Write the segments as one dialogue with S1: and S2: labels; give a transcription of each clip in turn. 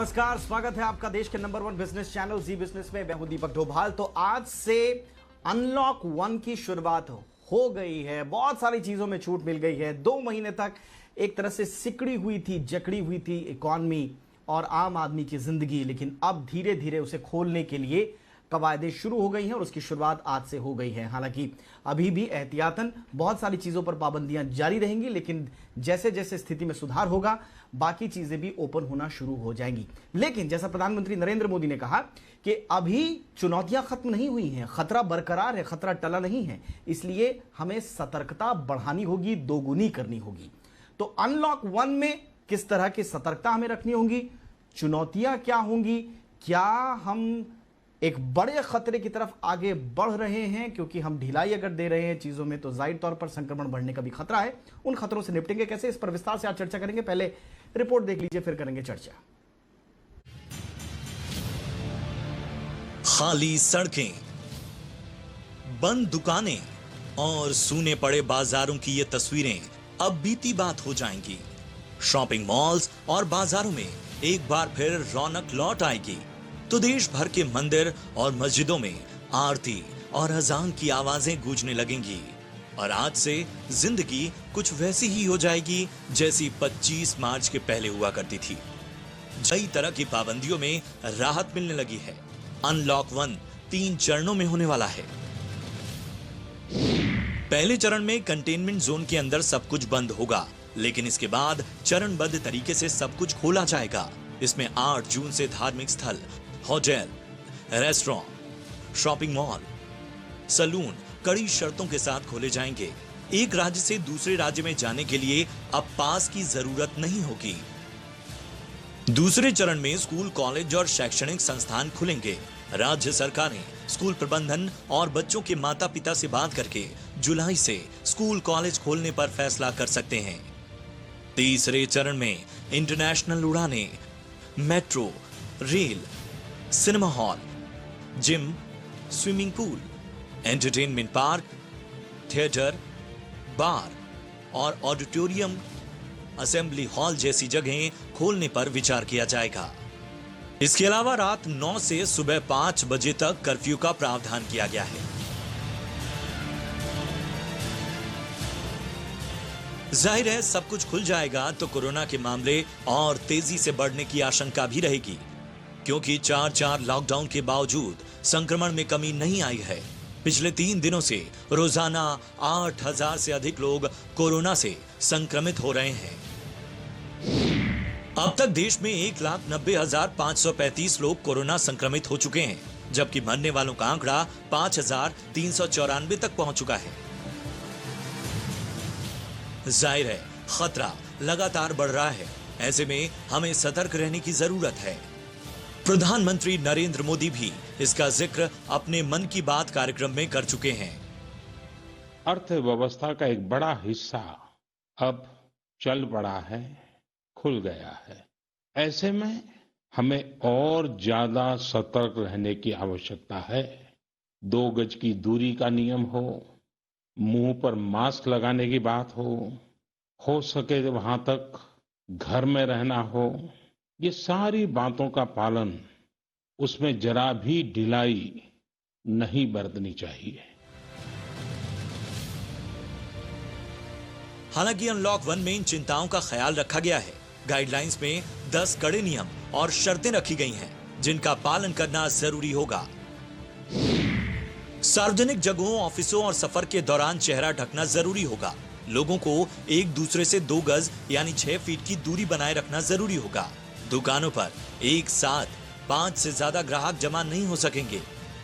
S1: नमस्कार, स्वागत है आपका देश के नंबर 1 बिजनेस चैनल जी बिजनेस में। मैं हूं दीपक डोभाल। तो आज से अनलॉक 1 की शुरुआत हो गई है। बहुत सारी चीजों में छूट मिल गई है। 2 महीने तक एक तरह से सिकड़ी हुई थी, जकड़ी हुई थी इकॉनमी और आम आदमी की जिंदगी, लेकिन अब धीरे धीरे उसे खोलने के लिए कवायदें शुरू हो गई हैं और उसकी शुरुआत आज से हो गई है। हालांकि अभी भी एहतियातन बहुत सारी चीजों पर पाबंदियां जारी रहेंगी, लेकिन जैसे जैसे स्थिति में सुधार होगा बाकी चीजें भी ओपन होना शुरू हो जाएंगी। लेकिन जैसा प्रधानमंत्री नरेंद्र मोदी ने कहा कि अभी चुनौतियां खत्म नहीं हुई हैं, खतरा बरकरार है, खतरा टला नहीं है, इसलिए हमें सतर्कता बढ़ानी होगी, दोगुनी करनी होगी। तो अनलॉक 1 में किस तरह की सतर्कता हमें रखनी होगी, चुनौतियां क्या होंगी, क्या हम एक बड़े खतरे की तरफ आगे बढ़ रहे हैं, क्योंकि हम ढिलाई अगर दे रहे हैं चीजों में तो जाहिर तौर पर संक्रमण बढ़ने का भी खतरा है। उन खतरों से निपटेंगे कैसे, इस पर विस्तार से आज चर्चा करेंगे। पहले रिपोर्ट देख लीजिए, फिर करेंगे चर्चा।
S2: खाली सड़कें, बंद दुकानें और सूने पड़े बाजारों की ये तस्वीरें अब बीती बात हो जाएंगी। शॉपिंग मॉल्स और बाजारों में एक बार फिर रौनक लौट आएगी तो देश भर के मंदिर और मस्जिदों में आरती और अजान की आवाजें गूंजने लगेंगी और आज से जिंदगी कुछ वैसी ही हो जाएगी जैसी 25 मार्च के पहले हुआ करती थी। कई तरह की पाबंदियों में राहत मिलने लगी है। अनलॉक 1 3 चरणों में होने वाला है। पहले चरण में कंटेनमेंट जोन के अंदर सब कुछ बंद होगा, लेकिन इसके बाद चरणबद्ध तरीके से सब कुछ खोला जाएगा। इसमें 8 जून से धार्मिक स्थल, hotel, restaurant, shopping mall, salon कड़ी शर्तों के साथ खोले जाएंगे। एक राज्य से दूसरे राज्य में जाने के लिए अब पास की जरूरत नहीं होगी। दूसरे चरण में स्कूल, कॉलेज और शैक्षणिक संस्थान खुलेंगे। राज्य सरकारें स्कूल प्रबंधन और बच्चों के माता पिता से बात करके जुलाई से स्कूल, कॉलेज खोलने पर फैसला कर सकते हैं। तीसरे चरण में इंटरनेशनल उड़ानें, metro, rail, cinema hall, gym, swimming pool, entertainment park, theatre, bar और ऑडिटोरियम, असेंबली हॉल जैसी जगहें खोलने पर विचार किया जाएगा। इसके अलावा रात 9 से सुबह 5 बजे तक कर्फ्यू का प्रावधान किया गया है। जाहिर है सब कुछ खुल जाएगा तो कोरोना के मामले और तेजी से बढ़ने की आशंका भी रहेगी, क्योंकि 4 लॉकडाउन के बावजूद संक्रमण में कमी नहीं आई है। पिछले 3 दिनों से रोजाना 8,000 से अधिक लोग कोरोना से संक्रमित हो रहे हैं। अब तक देश में 1,90,535 लोग कोरोना संक्रमित हो चुके हैं, जबकि मरने वालों का आंकड़ा 5,394 तक पहुंच चुका है। जाहिर है खतरा लगातार बढ़ रहा है। ऐसे में हमें सतर्क रहने की जरूरत है। प्रधानमंत्री नरेंद्र मोदी भी इसका जिक्र अपने मन की बात कार्यक्रम में कर चुके हैं।
S3: अर्थव्यवस्था का एक बड़ा हिस्सा अब चल पड़ा है, खुल गया है। ऐसे में हमें और ज्यादा सतर्क रहने की आवश्यकता है। 2 गज की दूरी का नियम हो, मुंह पर मास्क लगाने की बात हो सके वहां तक घर में रहना हो, ये सारी बातों का पालन, उसमें जरा भी ढिलाई नहीं बरतनी चाहिए।
S2: हालांकि अनलॉक 1 में इन चिंताओं का ख्याल रखा गया है। गाइडलाइंस में 10 कड़े नियम और शर्तें रखी गई हैं, जिनका पालन करना जरूरी होगा। सार्वजनिक जगहों, ऑफिसों और सफर के दौरान चेहरा ढकना जरूरी होगा। लोगों को एक दूसरे से 2 गज यानी 6 फीट की दूरी बनाए रखना जरूरी होगा। दुकानों पर एक साथ 5 से ज्यादा ग्राहक जमा नहीं हो सकेंगे।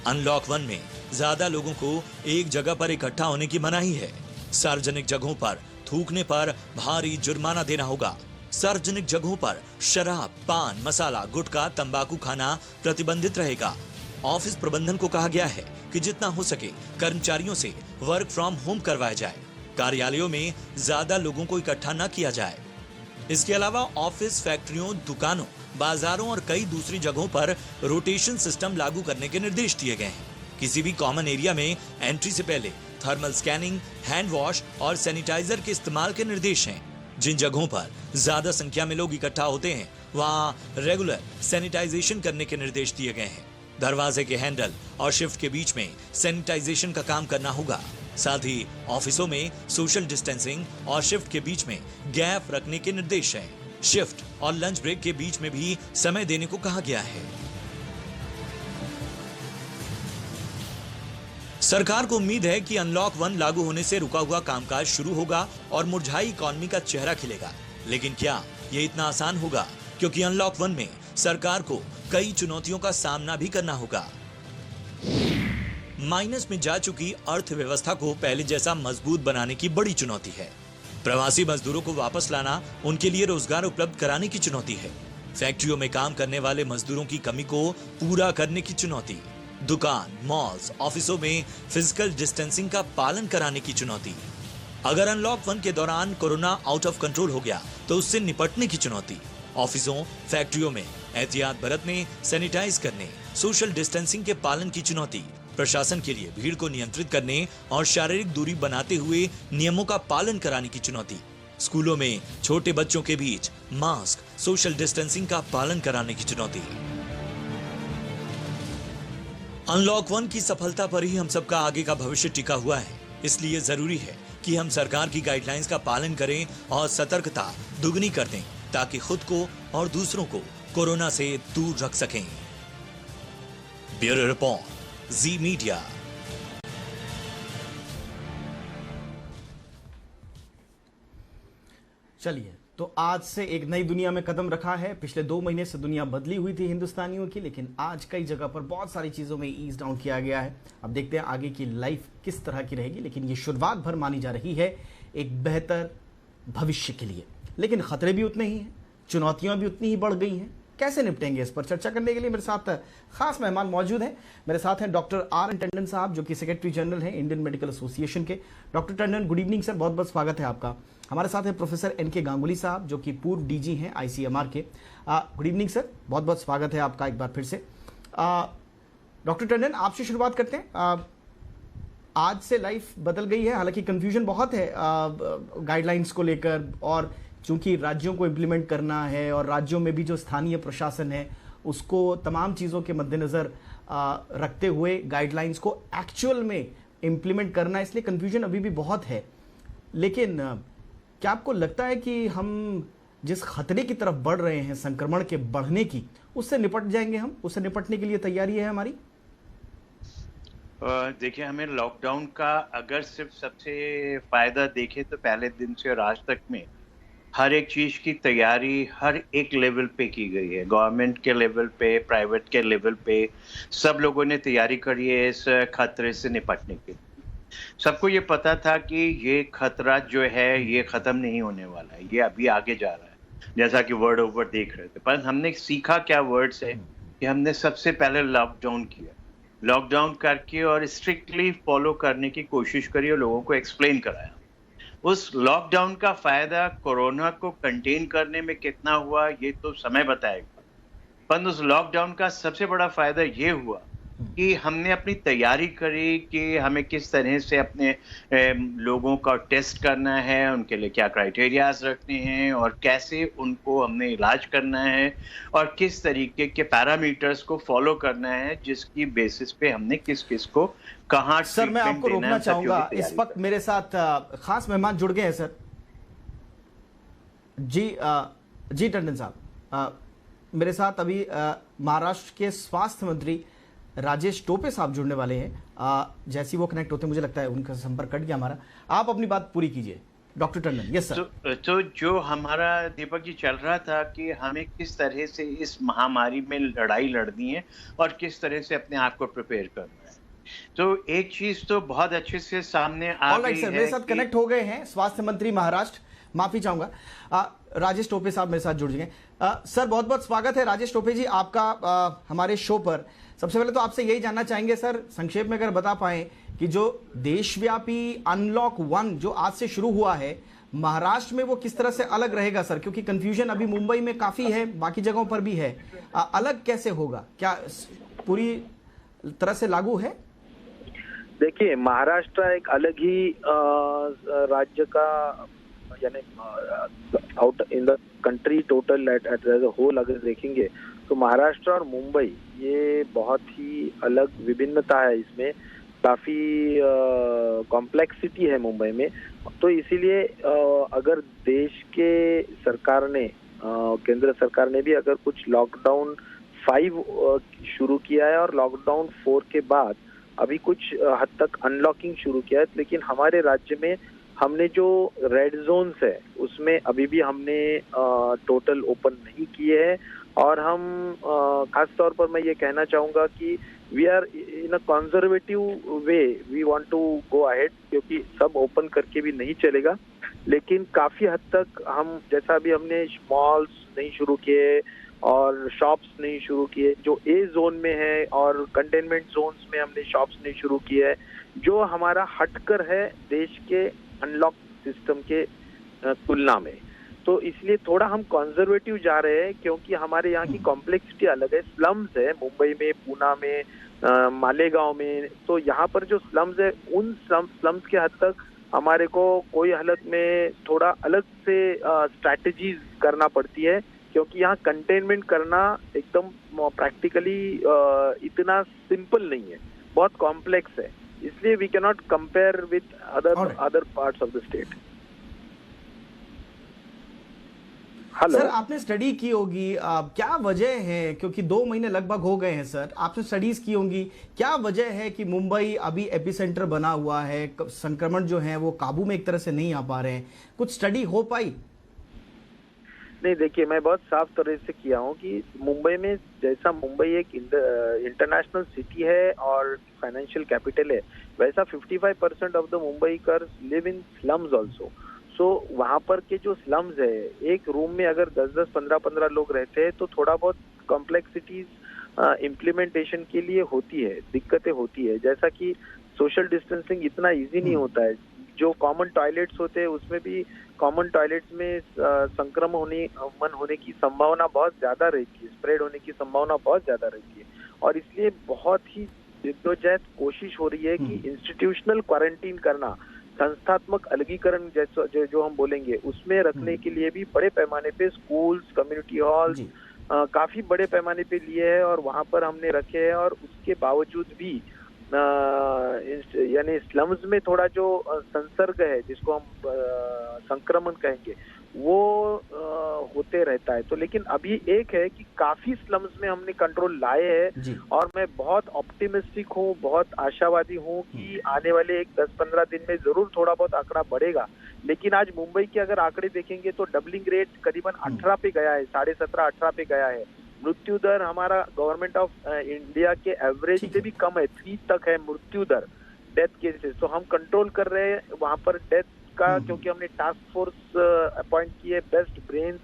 S2: अनलॉक 1 में ज्यादा लोगों को एक जगह पर इकट्ठा होने की मनाही है। सार्वजनिक जगहों पर थूकने पर भारी जुर्माना देना होगा। सार्वजनिक जगहों पर शराब, पान मसाला, गुटखा, तंबाकू खाना प्रतिबंधित रहेगा। ऑफिस प्रबंधन को कहा गया है कि जितना हो सके कर्मचारियों से वर्क फ्रॉम होम करवाया जाए। कार्यालयों में ज्यादा लोगों को इकट्ठा न किया जाए। इसके अलावा ऑफिस, फैक्ट्रियों, दुकानों, बाजारों और कई दूसरी जगहों पर रोटेशन सिस्टम लागू करने के निर्देश दिए गए हैं। किसी भी कॉमन एरिया में एंट्री से पहले थर्मल स्कैनिंग, हैंड वॉश और सैनिटाइजर के इस्तेमाल के निर्देश हैं। जिन जगहों पर ज्यादा संख्या में लोग इकट्ठा होते हैं वहां रेगुलर सैनिटाइजेशन करने के निर्देश दिए गए हैं। दरवाजे के हैंडल और शिफ्ट के बीच में सैनिटाइजेशन का काम करना होगा। साथ ही ऑफिसों में सोशल डिस्टेंसिंग और शिफ्ट के बीच में गैप रखने के निर्देश हैं। शिफ्ट और लंच ब्रेक के बीच में भी समय देने को कहा गया है। सरकार को उम्मीद है कि अनलॉक 1 लागू होने से रुका हुआ कामकाज शुरू होगा और मुरझाई इकॉनमी का चेहरा खिलेगा। लेकिन क्या ये इतना आसान होगा? क्योंकि अनलॉक 1 में सरकार को कई चुनौतियों का सामना भी करना होगा। माइनस में जा चुकी अर्थव्यवस्था को पहले जैसा मजबूत बनाने की बड़ी चुनौती है। प्रवासी मजदूरों को वापस लाना, उनके लिए रोजगार उपलब्ध कराने की चुनौती है। फैक्ट्रियों में काम करने वाले मजदूरों की कमी को पूरा करने की चुनौती, दुकान, मॉल्स, ऑफिसों में फिजिकल डिस्टेंसिंग का पालन कराने की चुनौती। अगर अनलॉक 1 के दौरान कोरोना आउट ऑफ कंट्रोल हो गया तो उससे निपटने की चुनौती, ऑफिसों, फैक्ट्रियों में एहतियात बरतने, सैनिटाइज करने, सोशल डिस्टेंसिंग के पालन की चुनौती, प्रशासन के लिए भीड़ को नियंत्रित करने और शारीरिक दूरी बनाते हुए नियमों का पालन कराने की चुनौती, स्कूलों में छोटे बच्चों के बीच मास्क, सोशल डिस्टेंसिंग का पालन कराने की चुनौती। अनलॉक 1 की सफलता पर ही हम सबका आगे का भविष्य टिका हुआ है। इसलिए जरूरी है कि हम सरकार की गाइडलाइंस का पालन करें और सतर्कता दुगनी कर दें ताकि खुद को और दूसरों को कोरोना से दूर रख सकें। ब्यूरो रिपोर्ट, जी मीडिया।
S1: चलिए, तो आज से एक नई दुनिया में कदम रखा है। पिछले 2 महीने से दुनिया बदली हुई थी हिंदुस्तानियों की, लेकिन आज कई जगह पर बहुत सारी चीज़ों में ईज डाउन किया गया है। अब देखते हैं आगे की लाइफ किस तरह की रहेगी, लेकिन ये शुरुआत भर मानी जा रही है एक बेहतर भविष्य के लिए। लेकिन खतरे भी उतने ही हैं, चुनौतियां भी उतनी ही बढ़ गई हैं। कैसे निपटेंगे, इस पर चर्चा करने के लिए मेरे साथ खास मेहमान मौजूद हैं। मेरे साथ हैं डॉक्टर आर एन टंडन साहब, जो कि सेक्रेटरी जनरल हैं इंडियन मेडिकल एसोसिएशन के। Doctor Tandon, good evening sir, बहुत बहुत स्वागत है आपका। हमारे साथ हैं प्रोफेसर एन.के. गांगुली साहब, जो कि पूर्व डीजी हैं आईसीएमआर के। गुड इवनिंग सर, बहुत बहुत स्वागत है आपका एक बार फिर से। डॉक्टर टंडन, आपसे शुरुआत करते हैं। आज से लाइफ बदल गई है, हालांकि कंफ्यूजन बहुत है गाइडलाइंस को लेकर, और चूंकि राज्यों को इम्प्लीमेंट करना है और राज्यों में भी जो स्थानीय प्रशासन है उसको तमाम चीज़ों के मद्देनज़र रखते हुए गाइडलाइंस को एक्चुअल में इम्प्लीमेंट करना, इसलिए कंफ्यूजन अभी भी बहुत है। लेकिन क्या आपको लगता है कि हम जिस खतरे की तरफ बढ़ रहे हैं संक्रमण के बढ़ने की, उससे निपट जाएंगे? हम उससे निपटने के लिए तैयारी है हमारी?
S4: देखिए, हमें लॉकडाउन का अगर सिर्फ सबसे फायदा देखें तो पहले दिन से और आज तक में हर एक चीज की तैयारी हर एक लेवल पे की गई है। गवर्नमेंट के लेवल पे, प्राइवेट के लेवल पे, सब लोगों ने तैयारी करी है इस खतरे से निपटने के लिए। सबको ये पता था कि ये खतरा जो है ये खत्म नहीं होने वाला है, ये अभी आगे जा रहा है, जैसा कि वर्ड ओवर देख रहे थे। पर हमने सीखा क्या वर्ड से कि हमने सबसे पहले लॉकडाउन किया, लॉकडाउन करके और स्ट्रिक्टली फॉलो करने की कोशिश करी और लोगों को एक्सप्लेन कराया। उस लॉकडाउन का फायदा कोरोना को कंटेन करने में कितना हुआ ये तो समय बताएगा, पर उस लॉकडाउन का सबसे बड़ा फायदा ये हुआ कि हमने अपनी तैयारी करी कि हमें किस तरह से अपने लोगों का टेस्ट करना है, उनके लिए क्या क्राइटेरियाज रखने हैं और कैसे उनको हमने इलाज करना है और किस तरीके के पैरामीटर्स को फॉलो करना है, जिसकी बेसिस पे हमने किस किस को कहाँ।
S1: सर, मैं आपको रोकना चाहूंगा, इस वक्त मेरे साथ खास मेहमान जुड़ गए हैं सर। जी टंडन साहब, मेरे साथ अभी महाराष्ट्र के स्वास्थ्य मंत्री राजेश टोपे साहब जुड़ने वाले हैं। जैसे ही वो कनेक्ट होते हैं, मुझे लगता है उनका संपर्क कट गया हमारा। आप अपनी बात पूरी कीजिए डॉक्टर टंडन। Yes sir.
S4: तो जो हमारा दीपक जी चल रहा था कि हमें किस तरह से इस महामारी में लड़ाई लड़नी है और किस तरह से अपने आप को प्रिपेयर करना है, तो एक चीज तो बहुत अच्छे से सामने आ गई है।
S1: मेरे साथ कनेक्ट हो गए हैं स्वास्थ्य मंत्री महाराष्ट्र, माफी चाहूंगा, राजेश टोपे साहब मेरे साथ जुड़ गए। सर, बहुत बहुत स्वागत है राजेश टोपे जी आपका हमारे शो पर। सबसे पहले तो आपसे यही जानना चाहेंगे सर, संक्षेप में अगर बता पाएं कि जो देशव्यापी अनलॉक 1 जो आज से शुरू हुआ है महाराष्ट्र में, वो किस तरह से अलग रहेगा सर? क्योंकि कंफ्यूजन अभी मुंबई में काफी है, बाकी जगहों पर भी है। अलग कैसे होगा, क्या पूरी तरह से लागू है?
S5: देखिए, महाराष्ट्र एक अलग ही राज्य का यानी out in the country total at as a whole अगर देखेंगे तो महाराष्ट्र और मुंबई ये बहुत ही अलग विभिन्नता है, इसमें काफी कॉम्प्लेक्सिटी है मुंबई में। तो इसीलिए अगर देश के सरकार ने केंद्र सरकार ने भी अगर कुछ लॉकडाउन 5 शुरू किया है और लॉकडाउन 4 के बाद अभी कुछ हद तक अनलॉकिंग शुरू किया है, लेकिन हमारे राज्य में हमने जो रेड जोन्स है उसमें अभी भी हमने टोटल ओपन नहीं किए हैं। और हम खास तौर पर मैं ये कहना चाहूँगा कि we are in a conservative way, we want to go ahead, क्योंकि सब ओपन करके भी नहीं चलेगा। लेकिन काफ़ी हद तक हम जैसा अभी हमने मॉल्स नहीं शुरू किए और शॉप्स नहीं शुरू किए जो ए जोन में है, और कंटेनमेंट जोन्स में हमने शॉप्स नहीं शुरू किए है, जो हमारा हटकर है देश के अनलॉक सिस्टम के तुलना में। तो इसलिए थोड़ा हम कंजर्वेटिव जा रहे हैं, क्योंकि हमारे यहाँ की कॉम्प्लेक्सिटी अलग है। स्लम्स है मुंबई में, पूना में, मालेगांव में, तो यहाँ पर जो स्लम्स है उन स्लम्स के हद तक हमारे को कोई हालत में थोड़ा अलग से स्ट्रैटेजीज करना पड़ती है, क्योंकि यहाँ कंटेनमेंट करना एकदम प्रैक्टिकली इतना सिंपल नहीं है, बहुत कॉम्प्लेक्स है। इसलिए we can not compare with other parts of the state.
S1: Sir आपने स्टडी की होगी, क्या वजह है, क्योंकि 2 महीने लगभग हो गए हैं सर, आपने स्टडीज की होंगी, क्या वजह है कि मुंबई अभी एपिसेंटर बना हुआ है, संक्रमण जो है वो काबू में एक तरह से नहीं आ पा रहे हैं, कुछ स्टडी हो पाई?
S5: नहीं, देखिए मैं बहुत साफ तरह से किया हूँ कि मुंबई में, जैसा मुंबई एक इंटरनेशनल सिटी है और फाइनेंशियल कैपिटल है, वैसा 55% of the Mumbaikars live in slums also. So वहाँ पर के जो स्लम्स है, एक रूम में अगर 10-10, 15-15 लोग रहते हैं तो थोड़ा बहुत कॉम्प्लेक्सिटीज इम्प्लीमेंटेशन के लिए होती है, दिक्कतें होती है। जैसा कि सोशल डिस्टेंसिंग इतना इजी नहीं होता है, जो कॉमन टॉयलेट्स होते हैं उसमें भी कॉमन टॉयलेट्स में संक्रमण होने की संभावना बहुत ज्यादा रहती है, स्प्रेड होने की संभावना बहुत ज्यादा रहती है। और इसलिए बहुत ही जद्दोजहद कोशिश हो रही है कि इंस्टीट्यूशनल क्वारंटीन करना, संस्थात्मक अलगीकरण जैसा जो हम बोलेंगे, उसमें रखने के लिए भी बड़े पैमाने पे स्कूल्स, कम्युनिटी हॉल्स काफी बड़े पैमाने पे लिए हैं और वहां पर हमने रखे हैं। और उसके बावजूद भी यानी स्लम्स में थोड़ा जो संसर्ग है, जिसको हम संक्रमण कहेंगे, वो होते रहता है। तो लेकिन अभी एक है कि काफी स्लम्स में हमने कंट्रोल लाए हैं और मैं बहुत ऑप्टिमिस्टिक हूँ, बहुत आशावादी हूँ कि आने वाले 10-15 दिन में जरूर थोड़ा बहुत आंकड़ा बढ़ेगा। लेकिन आज मुंबई के अगर आंकड़े देखेंगे तो डबलिंग रेट करीबन 18 पे गया है, 17.5-18 पे गया है। मृत्यु दर हमारा गवर्नमेंट ऑफ इंडिया के एवरेज से भी कम है, 3 तक है मृत्यु दर, डेथ केसेस। तो हम कंट्रोल कर रहे हैं वहां पर डेथ का, क्योंकि हमने टास्क फोर्स अपॉइंट किए, best brains,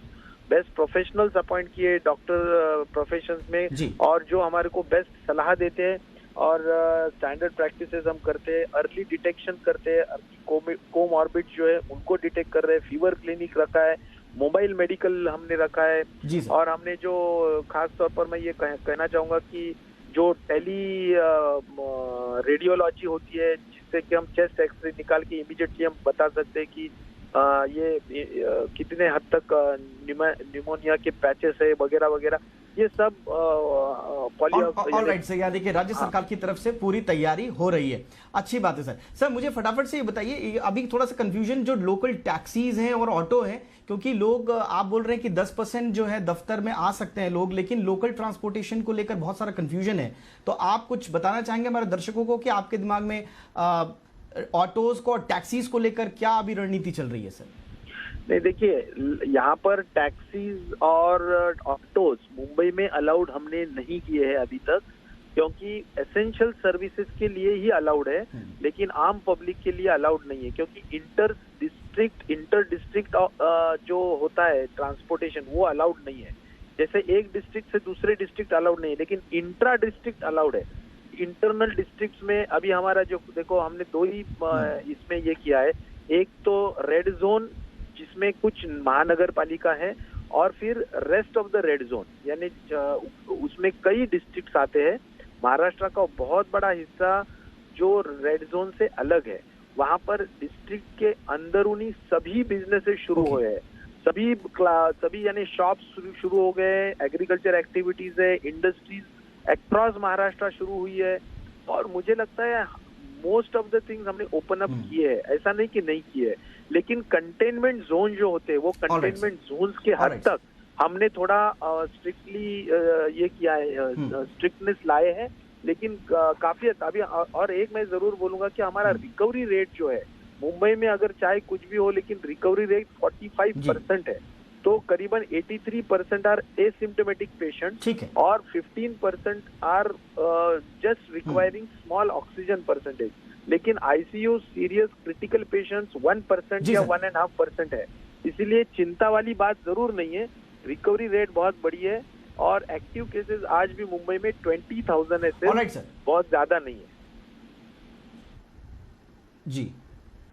S5: best professionals appoint किए डॉक्टर प्रोफेशंस में, और जो हमारे को बेस्ट सलाह देते हैं और स्टैंडर्ड प्रैक्टिसेस हम करते हैं, अर्ली डिटेक्शन करते हैं, अर्ली कोमॉर्बिड जो है उनको डिटेक्ट कर रहे हैं, फीवर क्लिनिक रखा है, मोबाइल मेडिकल हमने रखा है। और हमने जो खास तौर पर मैं ये कहना चाहूंगा कि जो टेली रेडियोलॉजी होती है, जिससे कि हम चेस्ट एक्सरे निकाल के इमीडिएटली हम बता सकते हैं कि ये कितने हद तक निमोनिया के पैचेस है वगैरह वगैरह, ये सब
S1: ऑलराइट सर, यानी कि राज्य सरकार की तरफ से पूरी तैयारी हो रही है, अच्छी बात है सर। सर मुझे फटाफट से ये बताइए, अभी थोड़ा सा कंफ्यूजन जो लोकल टैक्सीज हैं और ऑटो हैं, क्योंकि लोग आप बोल रहे हैं कि 10% जो है दफ्तर में आ सकते हैं लोग, लेकिन लोकल ट्रांसपोर्टेशन को लेकर बहुत सारा कंफ्यूजन है। तो आप कुछ बताना चाहेंगे हमारे दर्शकों को कि आपके दिमाग में ऑटोज को और टैक्सीज को लेकर क्या अभी रणनीति चल रही है सर?
S5: नहीं, देखिए यहाँ पर टैक्सीज और ऑटोज मुंबई में अलाउड हमने नहीं किए हैं अभी तक, क्योंकि एसेंशियल सर्विसेज के लिए ही अलाउड है, लेकिन आम पब्लिक के लिए अलाउड नहीं है। क्योंकि इंटर डिस्ट्रिक्ट जो होता है ट्रांसपोर्टेशन, वो अलाउड नहीं है। जैसे एक डिस्ट्रिक्ट से दूसरे डिस्ट्रिक्ट अलाउड नहीं है, लेकिन इंट्रा डिस्ट्रिक्ट अलाउड है। इंटरनल डिस्ट्रिक्ट्स में अभी हमारा जो देखो, हमने 2 ही इसमें ये किया है, एक तो रेड जोन जिसमें कुछ महानगर पालिका है, और फिर rest of the red zone, यानी उसमें कई डिस्ट्रिक्ट्स आते हैं। महाराष्ट्र का बहुत बड़ा हिस्सा जो रेड जोन से अलग है, वहां पर डिस्ट्रिक्ट के अंदरूनी सभी बिजनेसेस शुरू हुए हैं, सभी यानी शॉप्स शुरू हो गए, एग्रीकल्चर एक्टिविटीज है, इंडस्ट्रीज अक्रॉस महाराष्ट्र शुरू हुई है। और मुझे लगता है मोस्ट ऑफ द थिंग्स हमने ओपन अप किए हैं, ऐसा नहीं कि नहीं किए है, लेकिन कंटेनमेंट जोन जो होते हैं वो कंटेनमेंट जोन्स के हद तक हमने थोड़ा स्ट्रिक्टली ये किया है, स्ट्रिक्टनेस लाए हैं। लेकिन काफी अभी और एक मैं जरूर बोलूंगा कि हमारा रिकवरी रेट जो है मुंबई में, अगर चाहे कुछ भी हो, लेकिन रिकवरी रेट 45% है। तो करीबन 83% आर एसिम्टोमेटिक पेशेंट और 15% are just requiring small oxygen percentage. लेकिन आईसीयू सीरियस क्रिटिकल पेशेंट्स 1% या 1.5% है। इसीलिए चिंता वाली बात जरूर नहीं है, रिकवरी रेट बहुत बड़ी है और एक्टिव केसेस आज भी मुंबई में 20,000 ऐसे बहुत ज्यादा नहीं है।
S1: जी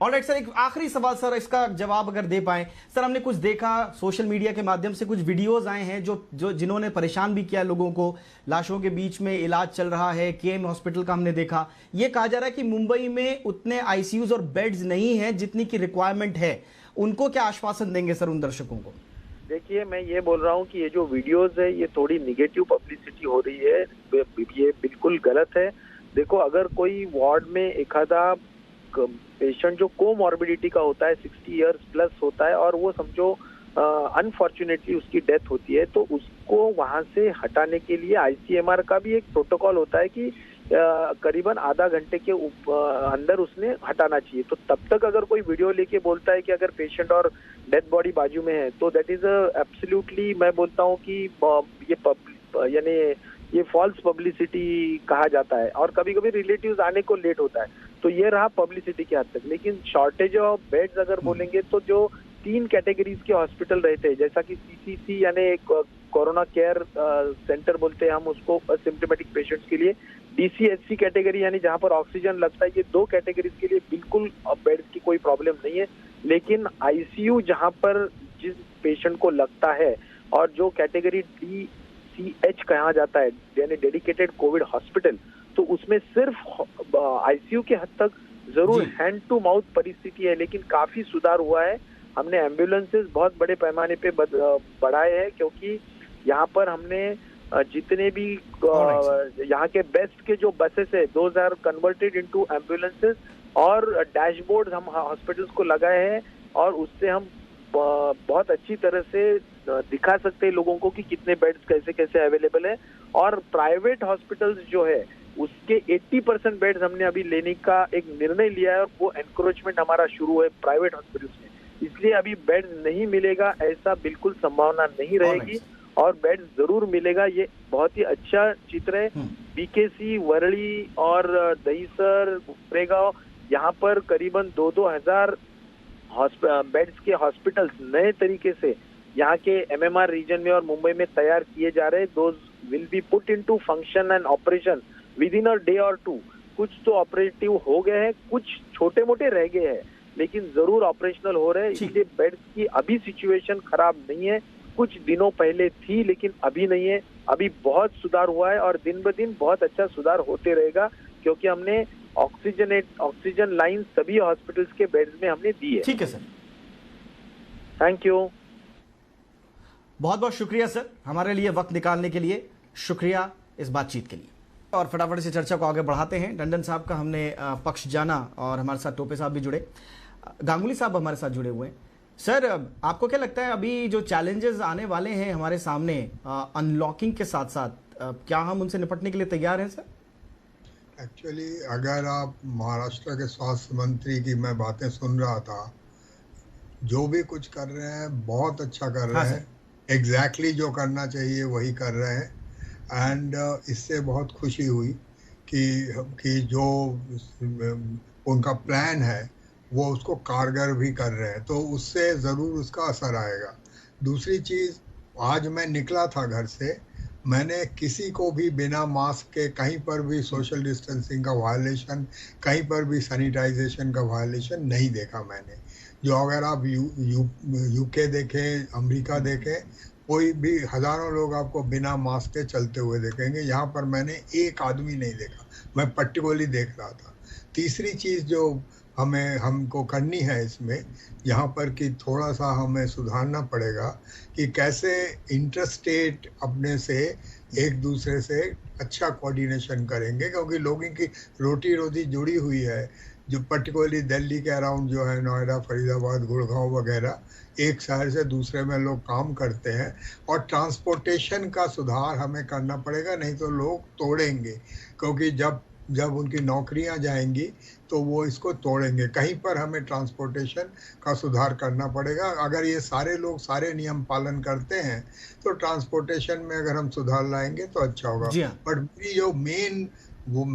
S1: ऑलराइट सर, एक आखिरी सवाल सर, इसका जवाब अगर दे पाए सर। हमने कुछ देखा सोशल मीडिया के माध्यम से, कुछ वीडियोस आए हैं जो जिन्होंने परेशान भी किया लोगों को, लाशों के बीच में इलाज चल रहा है, केएम हॉस्पिटल का हमने देखा। ये कहा जा रहा है कि मुंबई में उतने आईसीयूज और बेड्स नहीं है जितनी की रिक्वायरमेंट है। उनको क्या आश्वासन देंगे सर उन दर्शकों को?
S5: देखिए, मैं ये बोल रहा हूँ कि ये जो वीडियोस है ये थोड़ी निगेटिव पब्लिसिटी हो रही है, ये बिल्कुल गलत है। देखो, अगर कोई वार्ड में एक आधा पेशेंट जो कोमॉर्बिडिटी का होता है, 60 इयर्स प्लस होता है, और वो समझो अनफॉर्चुनेटली उसकी डेथ होती है, तो उसको वहां से हटाने के लिए आईसीएमआर का भी एक प्रोटोकॉल होता है कि करीबन आधा घंटे के अंदर उसने हटाना चाहिए। तो तब तक अगर कोई वीडियो लेके बोलता है कि अगर पेशेंट और डेथ बॉडी बाजू में है, तो दैट इज एब्सोल्युटली, मैं बोलता हूँ कि यानी ये फॉल्स पब्लिसिटी कहा जाता है, और कभी कभी रिलेटिव्स आने को लेट होता है। तो ये रहा पब्लिसिटी के हद तक। लेकिन शॉर्टेज ऑफ बेड्स अगर बोलेंगे तो जो 3 कैटेगरीज के हॉस्पिटल रहते हैं, जैसा कि सीसीसी यानी कोरोना केयर सेंटर बोलते हैं हम उसको सिम्प्टोमेटिक पेशेंट्स के लिए, डीसीएचसी कैटेगरी यानी जहां पर ऑक्सीजन लगता है, ये 2 कैटेगरीज के लिए बिल्कुल बेड्स की कोई प्रॉब्लम नहीं है। लेकिन आईसीयू जहां पर जिस पेशेंट को लगता है, और जो कैटेगरी DCH कहा जाता है यानी डेडिकेटेड कोविड हॉस्पिटल, तो उसमें सिर्फ आईसीयू के हद तक जरूर हैंड टू माउथ परिस्थिति है, लेकिन काफी सुधार हुआ है। हमने एम्बुलेंसेस बहुत बड़े पैमाने पे बढ़ाए हैं, क्योंकि यहाँ पर हमने जितने भी यहाँ के बेस्ट के जो बसेस है, those are converted into ambulances, और डैशबोर्ड हम हॉस्पिटल्स को लगाए हैं, और उससे हम बहुत अच्छी तरह से दिखा सकते हैं लोगों को कि कितने बेड्स कैसे कैसे अवेलेबल है। और प्राइवेट हॉस्पिटल्स जो है उसके 80% बेड्स हमने अभी लेने का एक निर्णय लिया है, और वो एनक्रोचमेंट हमारा शुरू है प्राइवेट हॉस्पिटल्स में। इसलिए अभी बेड नहीं मिलेगा ऐसा बिल्कुल संभावना नहीं रहेगी, और बेड जरूर मिलेगा। ये बहुत ही अच्छा चित्र है। बीकेसी, वरली और दहीसर, गोरेगांव, यहाँ पर करीबन 2-2 हजार बेड्स के हॉस्पिटल्स नए तरीके से यहाँ के एमएमआर रीजन में और मुंबई में तैयार किए जा रहे हैं। Those will be put into function and operation with in a day और 2। कुछ तो ऑपरेटिव हो गए हैं, कुछ छोटे मोटे रह गए हैं, लेकिन जरूर ऑपरेशनल हो रहे हैं। इसलिए बेड्स की अभी सिचुएशन खराब नहीं है, कुछ दिनों पहले थी लेकिन अभी नहीं है। अभी बहुत सुधार हुआ है, और दिन ब दिन बहुत अच्छा सुधार होते रहेगा, क्योंकि हमने ऑक्सीजन लाइन सभी हॉस्पिटल्स के बेड्स में हमने दी है।
S1: ठीक है सर,
S5: थैंक यू,
S1: बहुत बहुत शुक्रिया सर, हमारे लिए वक्त निकालने के लिए शुक्रिया इस बातचीत के लिए। और फटाफट से चर्चा को आगे बढ़ाते हैं। टंडन साहब का हमने पक्ष जाना, और हमारे साथ टोपे साहब भी जुड़े, गांगुली साहब हमारे साथ जुड़े हुए हैं। सर, आपको क्या लगता है अभी जो चैलेंजेस आने वाले हैं हमारे सामने अनलॉकिंग के साथ साथ, क्या हम उनसे निपटने के लिए तैयार हैं सर?
S6: एक्चुअली अगर आप महाराष्ट्र के स्वास्थ्य मंत्री की मैं बातें सुन रहा था, जो भी कुछ कर रहे हैं बहुत अच्छा कर रहे हैं, एग्जैक्टली जो करना चाहिए वही कर रहे हैं। एंड इससे बहुत खुशी हुई कि जो उनका प्लान है वो उसको कारगर भी कर रहे हैं, तो उससे ज़रूर उसका असर आएगा। दूसरी चीज़, आज मैं निकला था घर से, मैंने किसी को भी बिना मास्क के कहीं पर भी सोशल डिस्टेंसिंग का वायलेशन, कहीं पर भी सैनिटाइजेशन का वायलेशन नहीं देखा मैंने। जो अगर आप यूके देखें, अमेरिका देखें, कोई भी हज़ारों लोग आपको बिना मास्क के चलते हुए देखेंगे, यहाँ पर मैंने एक आदमी नहीं देखा, मैं पर्टिकुलरली देख रहा था। तीसरी चीज़ जो हमको करनी है इसमें, यहाँ पर कि थोड़ा सा हमें सुधारना पड़ेगा कि कैसे इंटरस्टेट अपने से एक दूसरे से अच्छा कोऑर्डिनेशन करेंगे, क्योंकि लोगों की रोटी रोटी जुड़ी हुई है, जो पर्टिकुलरली दिल्ली के अराउंड जो है, नोएडा, फरीदाबाद, गुड़गांव वगैरह, एक शहर से दूसरे में लोग काम करते हैं, और ट्रांसपोर्टेशन का सुधार हमें करना पड़ेगा, नहीं तो लोग तोड़ेंगे, क्योंकि जब उनकी नौकरियां जाएंगी तो वो इसको तोड़ेंगे। कहीं पर हमें ट्रांसपोर्टेशन का सुधार करना पड़ेगा। अगर ये सारे लोग सारे नियम पालन करते हैं तो ट्रांसपोर्टेशन में अगर हम सुधार लाएंगे तो अच्छा होगा। बट मेरी जो मेन वो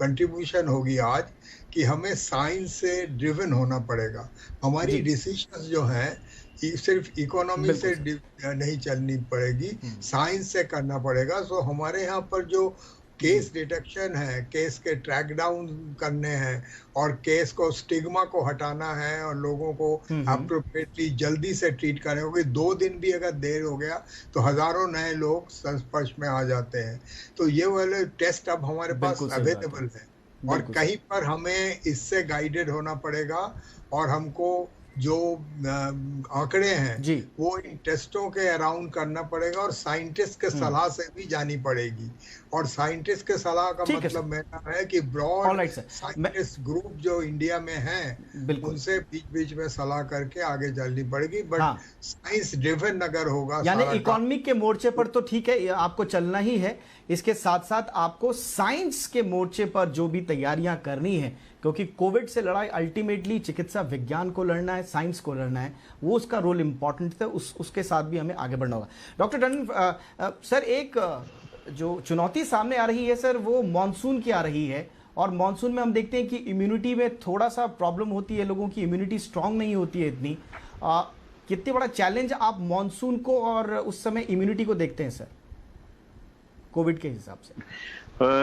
S6: कंट्रीब्यूशन होगी आज, कि हमें साइंस से ड्रिवन होना पड़ेगा। हमारी डिसीजंस जो हैं सिर्फ इकोनॉमी से नहीं चलनी पड़ेगी, साइंस से करना पड़ेगा। सो हमारे यहाँ पर जो केस डिटेक्शन है, केस के ट्रैक डाउन करने हैं, और केस को स्टिग्मा को हटाना है, और लोगों को अप्रोप्रिएटली जल्दी से ट्रीट करने, क्योंकि 2 दिन भी अगर देर हो गया तो हजारों नए लोग संस्पर्श में आ जाते हैं। तो ये वाले टेस्ट अब हमारे पास अवेलेबल है, और कहीं पर हमें इससे गाइडेड होना पड़ेगा, और हमको जो आंकड़े हैं वो इन टेस्टों के अराउंड करना पड़ेगा, और साइंटिस्ट के सलाह से भी जानी पड़ेगी। और साइंटिस्ट के सलाह का मतलब मेरा है कि ब्रॉड साइंटिस्ट ग्रुप जो इंडिया में हैं, उनसे बीच बीच में सलाह करके आगे चलनी पड़ेगी। बट साइंस ड्रिवन अगर होगा,
S1: यानी इकोनॉमिक के मोर्चे पर तो ठीक है, आपको चलना ही है, इसके साथ साथ आपको साइंस के मोर्चे पर जो भी तैयारियां करनी है, क्योंकि कोविड से लड़ाई अल्टीमेटली चिकित्सा विज्ञान को लड़ना है, साइंस को लड़ना है, वो उसका रोल इंपॉर्टेंट है, उसके साथ भी हमें आगे बढ़ना होगा। डॉक्टर टंडन सर, एक जो चुनौती सामने आ रही है सर, वो मॉनसून की आ रही है, और मॉनसून में हम देखते हैं कि इम्यूनिटी में थोड़ा सा प्रॉब्लम होती है, लोगों की इम्यूनिटी स्ट्रांग नहीं होती है इतनी। कितने बड़ा चैलेंज आप मॉनसून को और उस समय इम्यूनिटी को देखते हैं सर, कोविड के हिसाब से?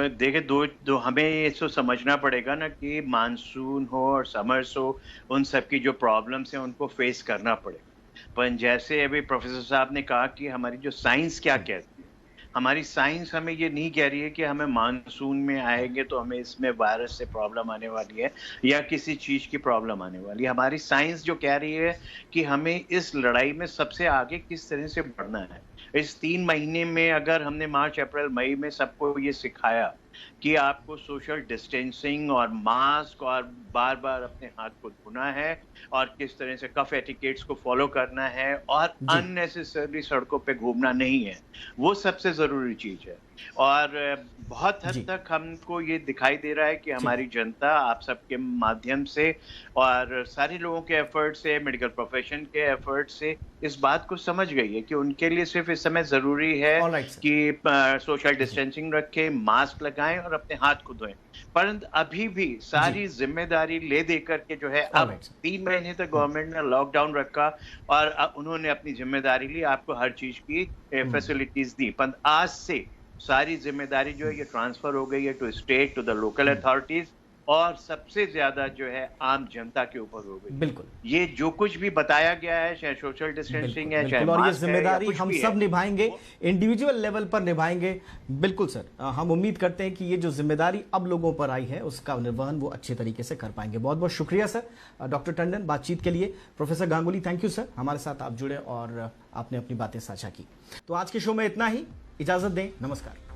S4: देखिए, दो हमें ये तो समझना पड़ेगा ना कि मानसून हो और समर्स हो, उन सब की जो प्रॉब्लम्स हैं उनको फेस करना पड़ेगा। पर जैसे अभी प्रोफेसर साहब ने कहा कि हमारी जो साइंस क्या कहती है, हमारी साइंस हमें ये नहीं कह रही है कि हमें मानसून में आएंगे तो हमें इसमें वायरस से प्रॉब्लम आने वाली है या किसी चीज़ की प्रॉब्लम आने वाली है। हमारी साइंस जो कह रही है कि हमें इस लड़ाई में सबसे आगे किस तरह से बढ़ना है। इस 3 महीने में अगर हमने मार्च, अप्रैल, मई में सबको ये सिखाया कि आपको सोशल डिस्टेंसिंग और मास्क और बार बार अपने हाथ को धोना है, और किस तरह से कफ एटिकेट्स को फॉलो करना है, और अननेसेसरली सड़कों पे घूमना नहीं है, वो सबसे ज़रूरी चीज़ है। और बहुत हद तक हमको ये दिखाई दे रहा है कि हमारी जनता आप सबके माध्यम से और सारे लोगों के एफर्ट से, मेडिकल प्रोफेशन के एफर्ट से इस बात को समझ गई है कि उनके लिए सिर्फ इस समय ज़रूरी है कि सोशल डिस्टेंसिंग रखें, मास्क लगाएं और अपने हाथ को धोएं। परंतु अभी भी सारी जिम्मेदारी ले दे करके जो है, अब 3 महीने तक गवर्नमेंट ने लॉकडाउन रखा और उन्होंने अपनी जिम्मेदारी ली, आपको हर चीज की फैसिलिटीज दी। पर आज से सारी जिम्मेदारी जो है ये ट्रांसफर हो गई है to state, to the local authorities, और सबसे ज्यादा जो है आम जनता के ऊपर हो गई।
S1: बिल्कुल,
S4: ये जो कुछ भी बताया गया है, चाहे सोशल डिस्टेंसिंग है, चाहे
S1: और ये जिम्मेदारी हम सब निभाएंगे, इंडिविजुअल लेवल पर निभाएंगे। बिल्कुल सर, हम उम्मीद करते हैं कि ये जो जिम्मेदारी अब लोगों पर आई है उसका निर्वहन वो अच्छे तरीके से कर पाएंगे। बहुत बहुत शुक्रिया सर डॉक्टर टंडन बातचीत के लिए। Professor Ganguly, thank you sir, हमारे साथ आप जुड़े और आपने अपनी बातें साझा की। तो आज के शो में इतना ही, इजाजत दें, नमस्कार।